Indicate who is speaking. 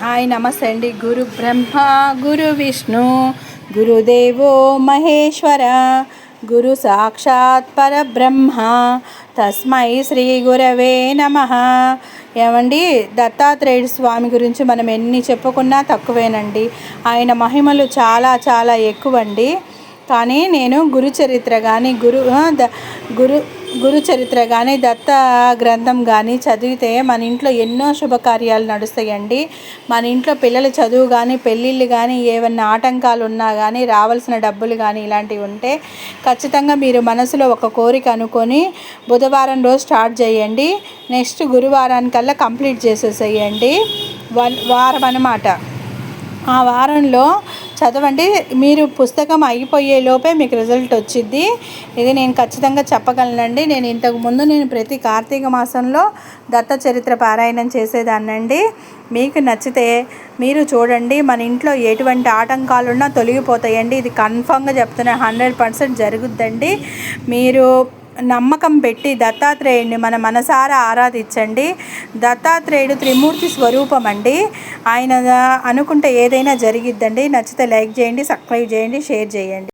Speaker 1: Hi నమస్తే అండి. గురు బ్రహ్మ గురు విష్ణు గురుదేవో మహేశ్వర గురు సాక్షాత్ పరబ్రహ్మ తస్మై శ్రీ గురవే నమః. ఏమండి, దత్తాత్రేయుడు స్వామి గురించి మనం ఎన్ని చెప్పుకున్నా తక్కువేనండి. ఆయన మహిమలు చాలా చాలా ఎక్కువండి. కానీ నేను గురుచరిత్ర కానీ దత్త గ్రంథం కానీ చదివితే మన ఇంట్లో ఎన్నో శుభకార్యాలు నడుస్తాయండి. మన ఇంట్లో పిల్లల చదువు కానీ పెళ్ళిళ్ళు కానీ ఏమన్నా ఆటంకాలు ఉన్నా కానీ రావాల్సిన డబ్బులు కానీ ఇలాంటివి ఉంటే ఖచ్చితంగా మీరు మనసులో ఒక కోరిక అనుకొని బుధవారం రోజు స్టార్ట్ చేయండి. నెక్స్ట్ గురువారానికల్లా కంప్లీట్ చేసేసేయండి. వారం అన్నమాట. ఆ వారంలో చదవండి. మీరు పుస్తకం అయిపోయే లోపే మీకు రిజల్ట్ వచ్చింది. ఇది నేను ఖచ్చితంగా చెప్పగలనండి. నేను ప్రతి కార్తీక మాసంలో దత్త చరిత్ర పారాయణం చేసేదాన్నండి. మీకు నచ్చితే మీరు చూడండి. మన ఇంట్లో ఎటువంటి ఆటంకాలున్నా తొలగిపోతాయండి. ఇది కన్ఫామ్గా చెప్తున్నా, 100% జరుగుద్దండి. మీరు నమ్మకం పెట్టి దత్తాత్రేయుడిని మన మనసారా ఆరాధించండి. దత్తాత్రేయుడు త్రిమూర్తి స్వరూపం అండి. ఆయన అనుకుంటే ఏదైనా జరిగిద్దండి. నచ్చితే లైక్ చేయండి, సబ్స్క్రైబ్ చేయండి, షేర్ చేయండి.